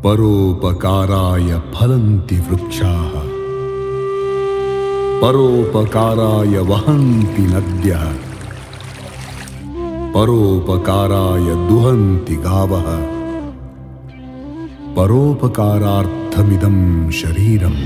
ಪರೋಪಕಾರಾಯ ಫಲಂತಿ ವೃಕ್ಷಾಃ ಪರೋಪಕಾರಾಯ ವಹಂತಿ ನದ್ಯಃ ಪರೋಪಕಾರಾಯ ದುಹಂತಿ ಗಾವಃ ಪರೋಪಕಾರಾರ್ಥಮಿದಂ ಶರೀರಂ.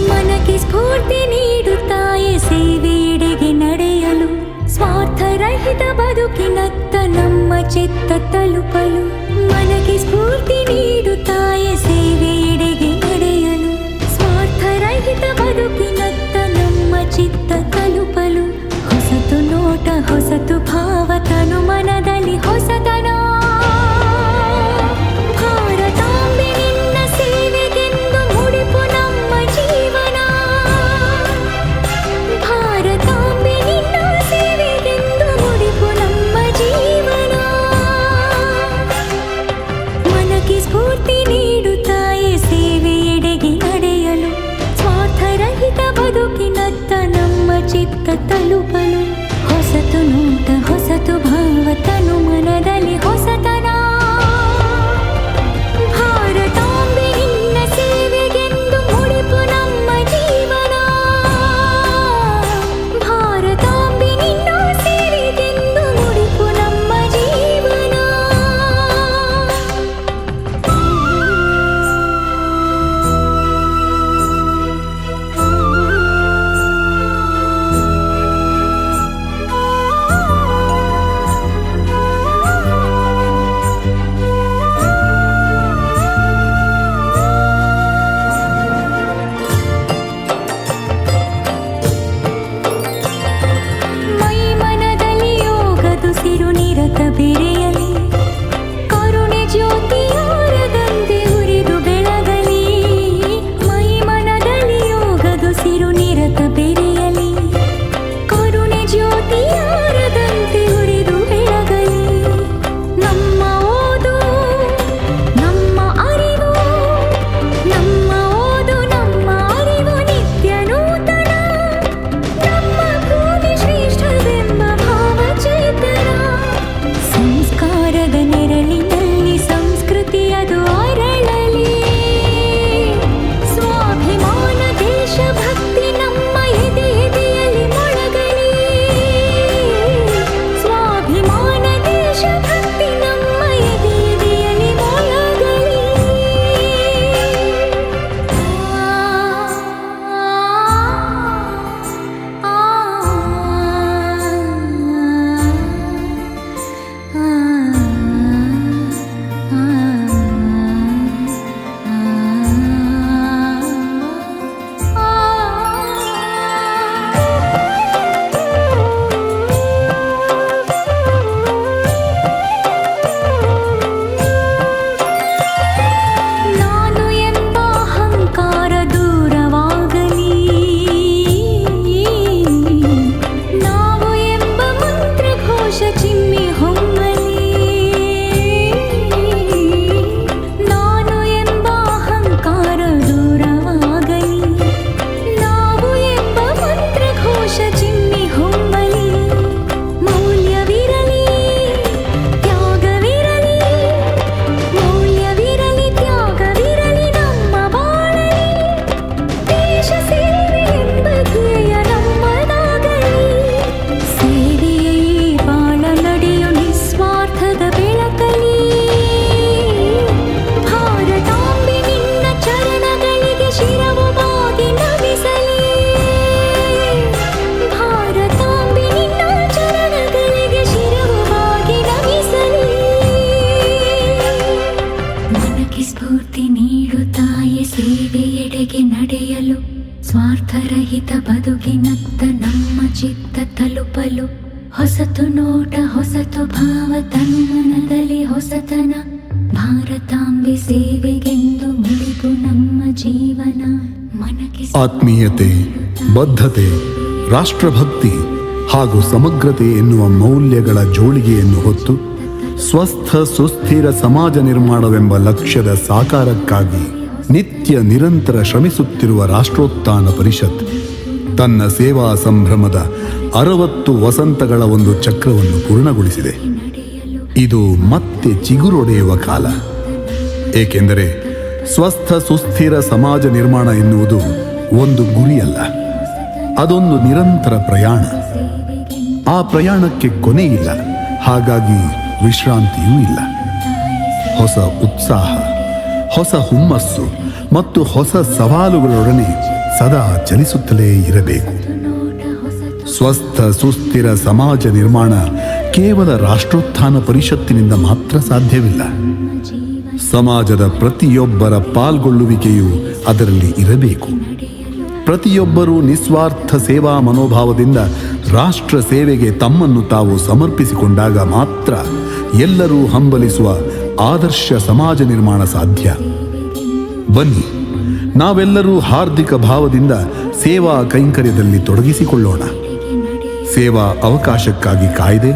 ಮನಕ್ಕೆ ಸ್ಫೂರ್ತಿ ನೀಡುತ್ತಾಯೆ ಸೇವೆಯೆಡೆಗೆ ನಡೆಯಲು, ಸ್ವಾರ್ಥರಹಿತ ಬದುಕಿನತ್ತ ನಮ್ಮ ಚಿತ್ತ ತಲುಪಲು. ಮನಕ್ಕೆ ಸ್ಫೂರ್ತಿ ನೀಡುತ್ತಾಯೆ ಸೇವೆಯೆಡೆಗೆ ನಡೆಯಲು, ಸ್ವಾರ್ಥರಹಿತ ಬದುಕಿನತ್ತ ನಮ್ಮ ಚಿತ್ತ ತಲುಪಲು. ಹೊಸತು ನೋಟ, ಹೊಸತು ಭಾವ, ತನು ಮನದಲ್ಲಿ ಹೊಸತನ. ಭಾರತಾಂಬೆ ನಿನ್ನ ಸೇವೆಗೆಂದು ಮುಡಿಪು ನಮ್ಮ ಜೀವನ. ಭಾರತಾಂಬೆ ನಿನ್ನ ಸೇವೆಗೆಂದು ಮುಡಿಪು ನಮ್ಮ ಜೀವನ. ಮನಕ್ಕೆ ಸ್ಫೂರ್ತಿ ನೀಡುತ್ತಾಯೆ ಸೇವೆಯೆಡೆಗೆ ನಡೆಯಲು, ಸ್ವಾರ್ಥರಹಿತ ಬದುಕಿನತ್ತ ನಮ್ಮ ಚಿತ್ತ ತಲುಪಲು. ಹೊಸತು ನೋಟ, ಹೊಸತು ಭಾವ, ತನು ಮನದಲ್ಲಿ ಹೊಸತನ. ಭಾರತಾಂಬೆ ನಿನ್ನ ಸೇವೆಗೆಂದು ಮುಡಿಪು ನಮ್ಮ ಜೀವನ. ಭಾರತಾಂಬೆ ನಿನ್ನ ಸೇವೆಗೆಂದು ಮುಡಿಪು ನಮ್ಮ ಜೀವನ. ಮೈ ಮನದಲ್ಲಿ ಯೋಗದು ಸಿರು ನಿರತ ಬೆರೆಯಲಿ, ಕರುಣೆ ಜ್ಯೋತಿಯಾರದಂತೆ ಉರಿದು ಬೆಳಗಲಿ. ಮೈ ಮನದಲ್ಲಿ ಯೋಗದು ಸಿರು ನಿರತ ಬೆರೆಯಲಿ, ಕರುಣೆ ಜ್ಯೋತಿಯಾರದಂತೆ ಉರಿದು ಬೆಳಗಲಿ. ನಮ್ಮ ಓದು, ನಮ್ಮ ಅರಿವು, ನಮ್ಮ ಓದು, ನಮ್ಮ ಅರಿವು ನಿತ್ಯ ನೂತನ. ನಮ್ಮ ಭೂಮಿ ಶ್ರೇಷ್ಠವೆಂಬ ಭಾವಚೇತನ. ಸಂಸ್ಕಾರದ ನೆರಳಿನಲ್ಲಿ ಸಂಸ್ಕೃತಿಯದು ಅರಳಲಿ. ಸ್ವಾಭಿಮಾನ ದೇಶಭಕ್ತಿ ನಮ್ಮ ಎದೆ ಎದೆಯಲ್ಲಿ ಮೊಳಗಲಿ. ಸ್ವಾಭಿಮಾನ ದೇಶಭಕ್ತಿ ನಮ್ಮ ಎದೆ ಎದೆಯಲ್ಲಿ ಮೊಳಗಲಿ. ನಾನು ಎಂಬ ಅಹಂಕಾರ ದೂರವಾಗಲಿ. ನಾವು ಎಂಬ ಮಂತ್ರಘೋಷ ಚಿಮ್ಮಿ ಹೊಮ್ಮಲಿ. ನಾನು ಎಂಬ ಅಹಂಕಾರ ದೂರವಾಗಲಿ. ನಾವು ಎಂಬ ಮಂತ್ರಘೋಷ ಚಿಮ್ಮಿ ಹೊಮ್ಮಲಿ. ಮೌಲ್ಯವಿರಲಿ, ತ್ಯಾಗವಿರಲಿ. ಮೌಲ್ಯವಿರಲಿ, ತ್ಯಾಗವಿರಲಿ ನಮ್ಮ ಬಾಳಲಿ. ದೇಶ ಸೇವೆ ಎಂಬ ಧ್ಯೇಯ ನಮ್ಮದಾಗಲಿ. ಸೇವೆಯೇ ಬಾಳ ನಡೆಯು ನಿಸ್ವಾರ್ಥದ ಬೆಳಕಲಿ. ಭಾರತಾಂಬೆ ನಿನ್ನ ಚರಣಗಳಿಗೆ ಶಿರವು ಬಾಗಿ ನಮಿಸಲಿ. ಭಾರತಾಂಬೆ ನಿನ್ನ ಚರಣಗಳಿಗೆ ಶಿರವು ಬಾಗಿ ನಮಿಸಲಿ. ಮನಕ್ಕೆ ಸ್ಫೂರ್ತಿ ನೀಡುತ್ತಾಯೆ ಸೇವೆಯೆಡೆಗೆ ನಡೆಯಲು, ಸ್ವಾರ್ಥರಹಿತ ಬದುಕಿನತ್ತ ನಮ್ಮ ಚಿತ್ತ ತಲುಪಲು. ಹೊಸತು ನೋಟ, ಹೊಸತು ಭಾವ, ತನು ಮನದಲ್ಲಿ ಹೊಸತನ. ಭಾರತಾಂಬೆ ಸೇವೆಗೆಂದು ಮುಡಿಪು ನಮ್ಮ ಜೀವನ. ಮನಕ್ಕೆ ಆತ್ಮೀಯತೆ, ಬದ್ಧತೆ, ರಾಷ್ಟ್ರಭಕ್ತಿ ಹಾಗೂ ಸಮಗ್ರತೆ ಎನ್ನುವ ಮೌಲ್ಯಗಳ ಜೋಳಿಗೆಯನ್ನು ಹೊತ್ತು ಸ್ವಸ್ಥ ಸುಸ್ಥಿರ ಸಮಾಜ ನಿರ್ಮಾಣವೆಂಬ ಲಕ್ಷ್ಯದ ಸಾಕಾರಕ್ಕಾಗಿ ನಿತ್ಯ ನಿರಂತರ ಶ್ರಮಿಸುತ್ತಿರುವ ರಾಷ್ಟ್ರೋತ್ಥಾನ ಪರಿಷತ್ ತನ್ನ ಸೇವಾ ಸಂಭ್ರಮದ 60 ವಸಂತಗಳ ಒಂದು ಚಕ್ರವನ್ನು ಪೂರ್ಣಗೊಳಿಸಿದೆ. ಇದು ಮತ್ತೆ ಚಿಗುರೊಡೆಯುವ ಕಾಲ. ಏಕೆಂದರೆ ಸ್ವಸ್ಥ ಸುಸ್ಥಿರ ಸಮಾಜ ನಿರ್ಮಾಣ ಎನ್ನುವುದು ಒಂದು ಗುರಿಯಲ್ಲ, ಅದೊಂದು ನಿರಂತರ ಪ್ರಯಾಣ. ಆ ಪ್ರಯಾಣಕ್ಕೆ ಕೊನೆಯಿಲ್ಲ, ಹಾಗಾಗಿ ವಿಶ್ರಾಂತಿಯೂ ಇಲ್ಲ. ಹೊಸ ಉತ್ಸಾಹ, ಹೊಸ ಹುಮ್ಮಸ್ಸು ಮತ್ತು ಹೊಸ ಸವಾಲುಗಳೊಡನೆ ಸದಾ ಚಲಿಸುತ್ತಲೇ ಇರಬೇಕು. ಸ್ವಸ್ಥ ಸುಸ್ಥಿರ ಸಮಾಜ ನಿರ್ಮಾಣ ಕೇವಲ ರಾಷ್ಟ್ರೋತ್ಥಾನ ಪರಿಷತ್ತಿನಿಂದ ಮಾತ್ರ ಸಾಧ್ಯವಿಲ್ಲ. ಸಮಾಜದ ಪ್ರತಿಯೊಬ್ಬರ ಪಾಲ್ಗೊಳ್ಳುವಿಕೆಯೂ ಅದರಲ್ಲಿ ಇರಬೇಕು. ಪ್ರತಿಯೊಬ್ಬರೂ ನಿಸ್ವಾರ್ಥ ಸೇವಾ ಮನೋಭಾವದಿಂದ ರಾಷ್ಟ್ರ ಸೇವೆಗೆ ತಮ್ಮನ್ನು ತಾವು ಸಮರ್ಪಿಸಿಕೊಂಡಾಗ ಮಾತ್ರ ಎಲ್ಲರೂ ಹಂಬಲಿಸುವ ಆದರ್ಶ ಸಮಾಜ ನಿರ್ಮಾಣ ಸಾಧ್ಯ. ಬನ್ನಿ, ನಾವೆಲ್ಲರೂ ಹಾರ್ದಿಕ ಭಾವದಿಂದ ಸೇವಾ ಕೈಂಕರ್ಯದಲ್ಲಿ ತೊಡಗಿಸಿಕೊಳ್ಳೋಣ. ಸೇವಾ ಅವಕಾಶಕ್ಕಾಗಿ ಕಾಯ್ದೆ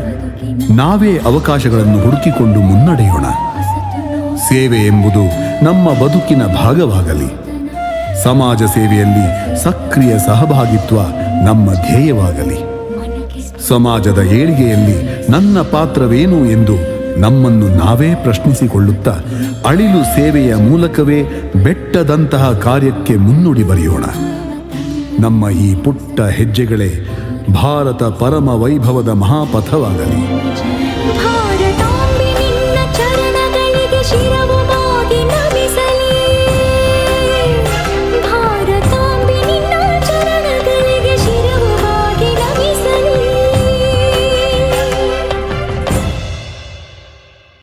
ನಾವೇ ಅವಕಾಶಗಳನ್ನು ಹುಡುಕಿಕೊಂಡು ಮುನ್ನಡೆಯೋಣ. ಸೇವೆ ಎಂಬುದು ನಮ್ಮ ಬದುಕಿನ ಭಾಗವಾಗಲಿ. ಸಮಾಜ ಸೇವೆಯಲ್ಲಿ ಸಕ್ರಿಯ ಸಹಭಾಗಿತ್ವ ನಮ್ಮ ಧ್ಯೇಯವಾಗಲಿ. ಸಮಾಜದ ಏಳಿಗೆಯಲ್ಲಿ ನನ್ನ ಪಾತ್ರವೇನು ಎಂದು ನಮ್ಮನ್ನು ನಾವೇ ಪ್ರಶ್ನಿಸಿಕೊಳ್ಳುತ್ತಾ ಅಳಿಲು ಸೇವೆಯ ಮೂಲಕವೇ ಬೆಟ್ಟದಂತಹ ಕಾರ್ಯಕ್ಕೆ ಮುನ್ನುಡಿ ಬರೆಯೋಣ. ನಮ್ಮ ಈ ಪುಟ್ಟ ಹೆಜ್ಜೆಗಳೇ ಭಾರತ ಪರಮ ವೈಭವದ ಮಹಾಪಥವಾಗಲಿ.